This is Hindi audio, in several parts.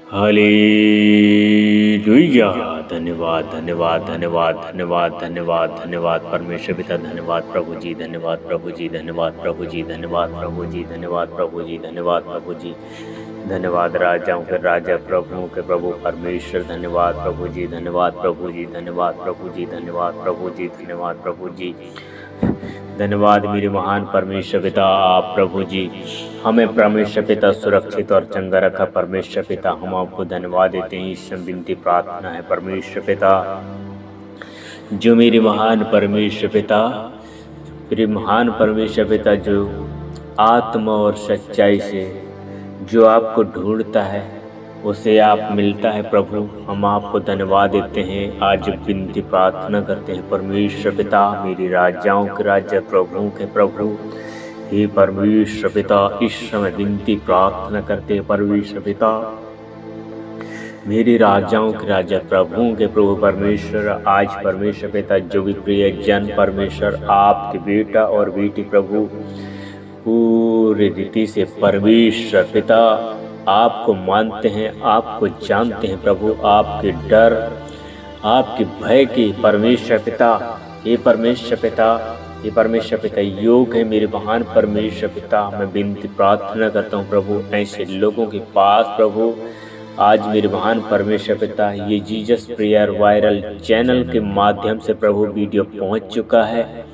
हालेलुया। धन्यवाद धन्यवाद धन्यवाद धन्यवाद धन्यवाद धन्यवाद परमेश्वर पिता, धन्यवाद प्रभु जी, धन्यवाद प्रभु जी, धन्यवाद प्रभु जी, धन्यवाद प्रभु जी, धन्यवाद प्रभु जी, धन्यवाद प्रभु जी, धन्यवाद राजाओं के राजा, प्रभुओं के प्रभु परमेश्वर, धन्यवाद प्रभु जी, धन्यवाद प्रभु जी, धन्यवाद प्रभु जी, धन्यवाद प्रभु जी, धन्यवाद प्रभु जी, धन्यवाद मेरे महान परमेश्वर पिता। आप प्रभु जी हमें परमेश्वर पिता सुरक्षित और चंगा रखा। परमेश्वर पिता हम आपको धन्यवाद देते हैं। ईश्वर विनती प्रार्थना है परमेश्वर पिता, जो मेरे महान परमेश्वर पिता, मेरे महान परमेश्वर पिता, जो आत्मा और सच्चाई से जो आपको ढूंढता है उसे आप मिलता है प्रभु। हम आपको धन्यवाद देते हैं। आज विनती प्रार्थना करते हैं परमेश्वर पिता, मेरे राजाओं के राजा, प्रभुओं के प्रभु, हे परमेश्वर पिता, इस समय विनती प्रार्थना करते हैं परमेश्वर पिता, मेरे राजाओं के राजा, प्रभुओं के प्रभु परमेश्वर। आज परमेश्वर पिता जो भी प्रिय जन परमेश्वर आपके बेटा और बेटी प्रभु पूरे रीति से परमेश्वर पिता आपको मानते हैं, आपको जानते हैं प्रभु, आपके डर, आपके भय की परमेश्वर पिता, हे परमेश्वर पिता, हे परमेश्वर पिता योग है मेरे महान परमेश्वर पिता। मैं विनती प्रार्थना करता हूँ प्रभु ऐसे लोगों के पास प्रभु। आज मेरे महान परमेश्वर पिता ये जीसस प्रेयर वायरल चैनल के माध्यम से प्रभु वीडियो पहुँच चुका है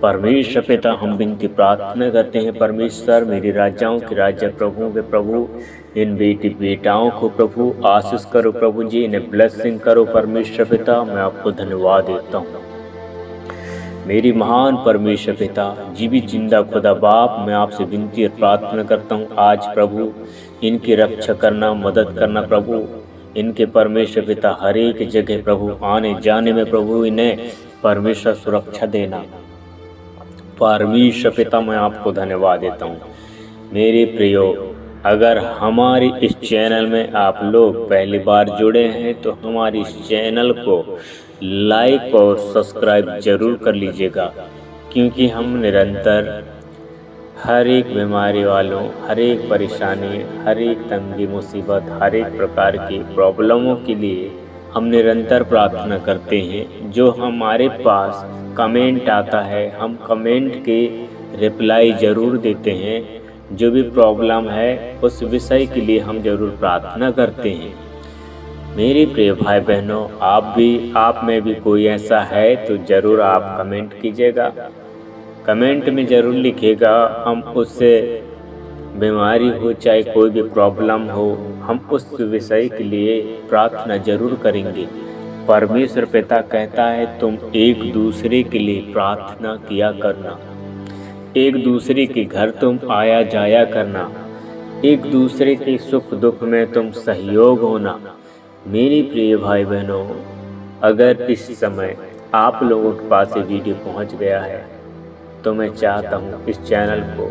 परमेश्वर पिता। हम विनती प्रार्थना करते हैं परमेश्वर, मेरे राजाओं के राजा, प्रभुओं के प्रभु, इन बेटी बेटाओं को प्रभु आशीष करो प्रभु जी, इन्हें ब्लेसिंग करो परमेश्वर पिता। मैं आपको धन्यवाद देता हूँ मेरी महान परमेश्वर पिता, जीवित जिंदा खुदा बाप। मैं आपसे विनती और प्रार्थना करता हूँ आज प्रभु इनकी रक्षा करना, मदद करना प्रभु, इनके परमेश्वर पिता हर एक जगह प्रभु आने जाने में प्रभु इन्हें परमेश्वर सुरक्षा देना परमेश्वर पिता। मैं आपको धन्यवाद देता हूँ मेरे प्रियो। अगर हमारी इस चैनल में आप लोग पहली बार जुड़े हैं तो हमारी इस चैनल को लाइक और सब्सक्राइब जरूर कर लीजिएगा, क्योंकि हम निरंतर हर एक बीमारी वालों, हर एक परेशानी, हर एक तंगी मुसीबत, हर एक प्रकार की प्रॉब्लमों के लिए हम निरंतर प्रार्थना करते हैं। जो हमारे पास कमेंट आता है हम कमेंट के रिप्लाई ज़रूर देते हैं। जो भी प्रॉब्लम है उस विषय के लिए हम ज़रूर प्रार्थना करते हैं। मेरे प्रिय भाई बहनों, आप में भी कोई ऐसा है तो ज़रूर आप कमेंट कीजिएगा, कमेंट में ज़रूर लिखिएगा। हम उससे बीमारी हो चाहे कोई भी प्रॉब्लम हो, हम उस विषय के लिए प्रार्थना जरूर करेंगे। परमेश्वर पिता कहता है तुम एक दूसरे के लिए प्रार्थना किया करना, एक दूसरे के घर तुम आया जाया करना, एक दूसरे के सुख दुख में तुम सहयोग होना। मेरे प्रिय भाई बहनों, अगर इस समय आप लोगों के पास ये वीडियो पहुंच गया है तो मैं चाहता हूं इस चैनल को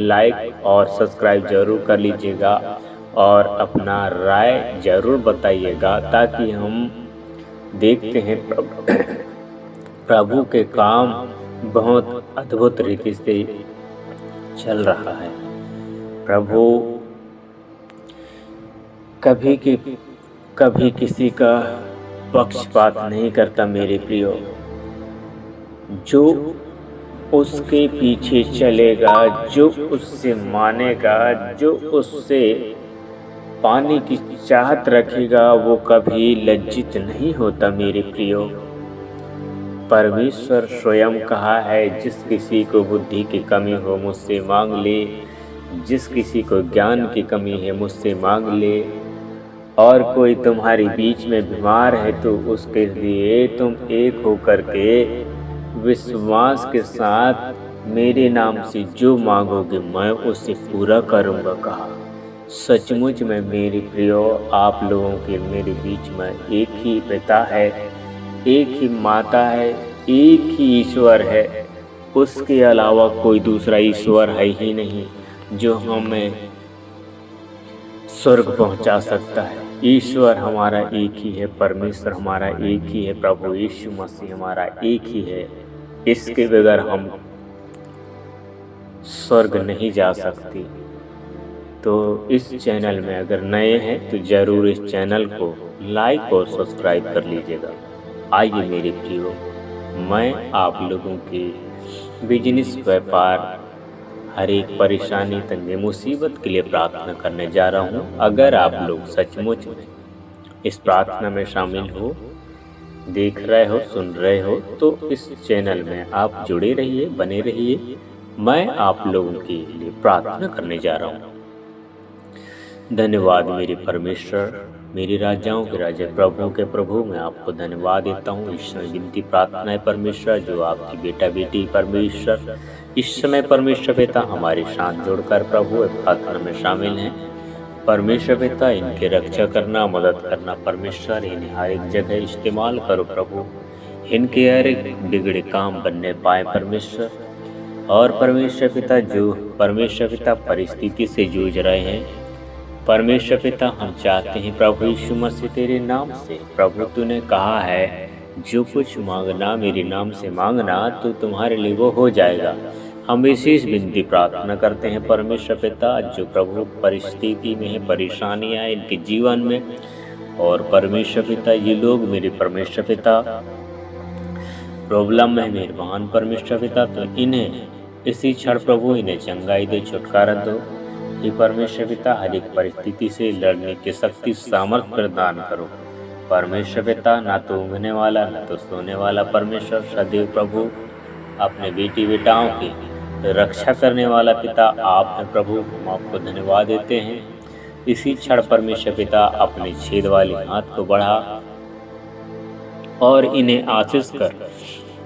लाइक और सब्सक्राइब जरूर कर लीजिएगा और अपना राय जरूर बताइएगा, ताकि हम देखते हैं प्रभु के काम बहुत अद्भुत रीति से चल रहा है। प्रभु कभी किसी का पक्षपात नहीं करता मेरे प्रियो। जो उसके पीछे चलेगा, जो उससे मानेगा, जो उससे पाने की चाहत रखेगा, वो कभी लज्जित नहीं होता मेरे प्रियो। परमेश्वर स्वयं कहा है, जिस किसी को बुद्धि की कमी हो मुझसे मांग ले, जिस किसी को ज्ञान की कमी है मुझसे मांग ले, और कोई तुम्हारे बीच में बीमार है तो उसके लिए तुम एक होकर के विश्वास के साथ मेरे नाम से जो मांगोगे मैं उसे पूरा करूँगा कहा। सचमुच में मेरे प्रियो, आप लोगों के मेरे बीच में एक ही पिता है, एक ही माता है, एक ही ईश्वर है। उसके अलावा कोई दूसरा ईश्वर है ही नहीं जो हमें स्वर्ग पहुंचा सकता है। ईश्वर हमारा एक ही है, परमेश्वर हमारा एक ही है, प्रभु यीशु मसीह हमारा एक ही है। इसके बगैर हम स्वर्ग नहीं जा सकते। तो इस चैनल में अगर नए हैं तो ज़रूर इस चैनल को लाइक और सब्सक्राइब कर लीजिएगा। आइए मेरे प्रियो, मैं आप लोगों के बिजनेस, व्यापार, हर एक परेशानी, तंगे, मुसीबत के लिए प्रार्थना करने जा रहा हूँ। अगर आप लोग सचमुच इस प्रार्थना में शामिल हो, देख रहे हो, सुन रहे हो, तो इस चैनल में आप जुड़े रहिए, बने रहिए। मैं आप लोगों के लिए प्रार्थना करने जा रहा हूँ। धन्यवाद मेरे परमेश्वर, मेरे राजाओं के राजा, प्रभुओं के प्रभु, मैं आपको धन्यवाद देता हूँ। इस समय विनती प्रार्थना है परमेश्वर, जो आपकी बेटा बेटी परमेश्वर इस समय परमेश्वर पिता हमारे साथ जुड़कर प्रभु प्रार्थना में शामिल हैं। परमेश्वर पिता इनके रक्षा करना, मदद करना परमेश्वर, इन्हें हर एक जगह इस्तेमाल करो प्रभु, इनके हर एक बिगड़े काम बनने पाए परमेश्वर। और परमेश्वर पिता जो परमेश्वर पिता परिस्थिति से जूझ रहे हैं परमेश्वर पिता, हम चाहते हैं प्रभु यीशु मसीह तेरे नाम से, प्रभु तूने कहा है जो कुछ मांगना मेरे नाम से मांगना तो तुम्हारे लिए वो हो जाएगा। हम विशेष विनती प्रार्थना करते हैं परमेश्वर पिता, जो प्रभु परिस्थिति में है, परेशानियाँ है इनके जीवन में, और परमेश्वर पिता ये लोग मेरे परमेश्वर पिता प्रॉब्लम में मेहरबान परमेश्वर पिता, तो इन्हें इसी क्षण प्रभु इन्हें चंगाई दे, छुटकारा दो। हे परमेश्वर पिता, हर एक परिस्थिति से लड़ने की शक्ति, सामर्थ प्रदान करो परमेश्वर पिता। ना तो ऊँघने वाला ना तो सोने वाला परमेश्वर, सदैव प्रभु अपने बेटी बेटाओं की रक्षा करने वाला पिता आप हैं प्रभु। हम आपको धन्यवाद देते हैं। इसी क्षण परमेश्वर पिता अपने छेद वाले हाथ को बढ़ा और इन्हें आशीष कर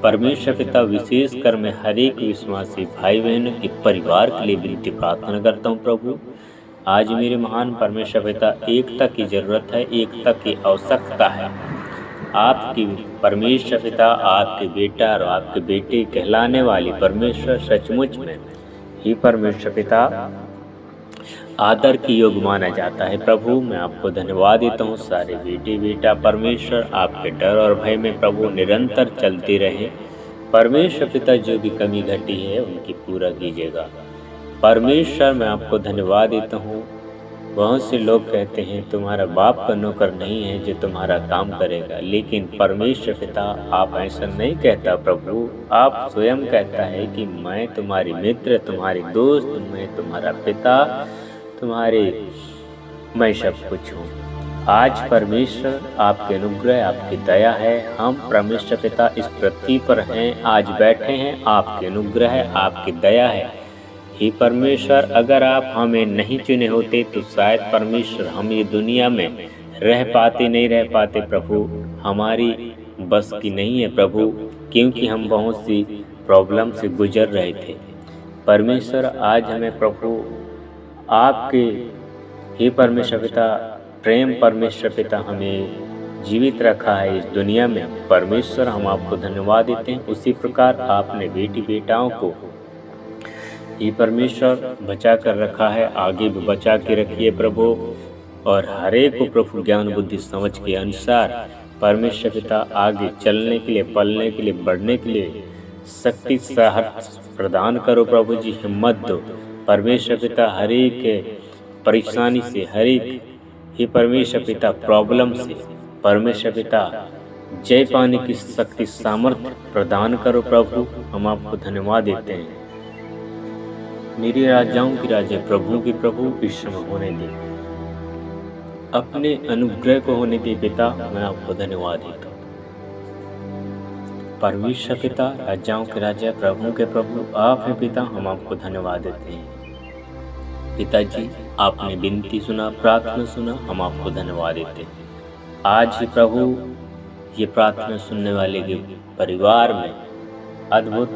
परमेश्वर पिता, विशेष कर मैं हर एक विश्वासी भाई बहनों के परिवार के लिए विनती प्रार्थना करता हूँ प्रभु। आज मेरे महान परमेश्वर पिता, एकता की जरूरत है, एकता की आवश्यकता है। आपकी परमेश्वर पिता, आपके बेटा और आपके बेटे कहलाने वाली परमेश्वर सचमुच में ही परमेश्वर पिता आदर की योग माना जाता है प्रभु। मैं आपको धन्यवाद देता हूँ। सारे बेटे बेटा परमेश्वर आपके डर और भय में प्रभु निरंतर चलते रहे परमेश्वर पिता। जो भी कमी घटी है उनकी पूरा कीजिएगा परमेश्वर। मैं आपको धन्यवाद देता हूँ। बहुत से लोग कहते हैं तुम्हारा बाप का नौकर नहीं है जो तुम्हारा काम करेगा, लेकिन परमेश्वर पिता आप ऐसा नहीं कहता प्रभु। आप स्वयं कहता है कि मैं तुम्हारी मित्र, तुम्हारी दोस्त, मैं तुम्हारा पिता, तुम्हारे मैं सब कुछ हूँ। आज परमेश्वर आपके अनुग्रह, आपकी दया है। हम परमेश्वर पिता इस पृथ्वी पर हैं, आज बैठे हैं, आपके अनुग्रह है, आपकी दया है। हे परमेश्वर, अगर आप हमें नहीं चुने होते तो शायद परमेश्वर हम ये दुनिया में रह पाते, नहीं रह पाते प्रभु। हमारी बस की नहीं है प्रभु, क्योंकि हम बहुत सी प्रॉब्लम से गुजर रहे थे परमेश्वर। आज हमें प्रभु आपके हे परमेश्वर पिता प्रेम परमेश्वर पिता हमें जीवित रखा है इस दुनिया में परमेश्वर। हम आपको धन्यवाद देते हैं। उसी प्रकार आपने बेटी बेटाओं को ये परमेश्वर बचा कर रखा है, आगे भी बचा के रखिए प्रभु। और हर एक को प्रभु ज्ञान बुद्धि समझ के अनुसार परमेश्वर पिता आगे चलने के लिए, पलने के लिए, बढ़ने के लिए शक्ति साहस प्रदान करो प्रभु जी। हिम्मत दो परमेश्वर पिता। हर एक परेशानी से, हर एक ही परमेश्वर पिता प्रॉब्लम से परमेश्वर पिता जय पाने की शक्ति सामर्थ्य प्रदान करो प्रभु। हम आपको धन्यवाद देते हैं। मेरे राजाओं की राजा, प्रभु की प्रभु विश्व में होने दे, अपने अनुग्रह को होने दे पिता। मैं आपको धन्यवाद देता हूँ परमेश्वर पिता, राजाओं के राजा, प्रभु के प्रभु आप हैं पिता। हम आपको धन्यवाद देते हैं पिताजी। आपने विनती सुना, प्रार्थना सुना, हम आपको धन्यवाद देते हैं। आज ही प्रभु ये प्रार्थना सुनने वाले के परिवार में अद्भुत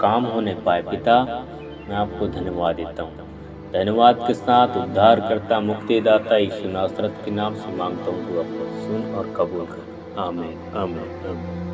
काम होने पाए पिता। मैं आपको धन्यवाद देता हूँ। धन्यवाद के साथ उद्धारकर्ता, मुक्तिदाता यीशु नासरत के नाम से मांगता हूँ, तो आपको सुन और कबूल कर। आमीन, आमीन, आमीन।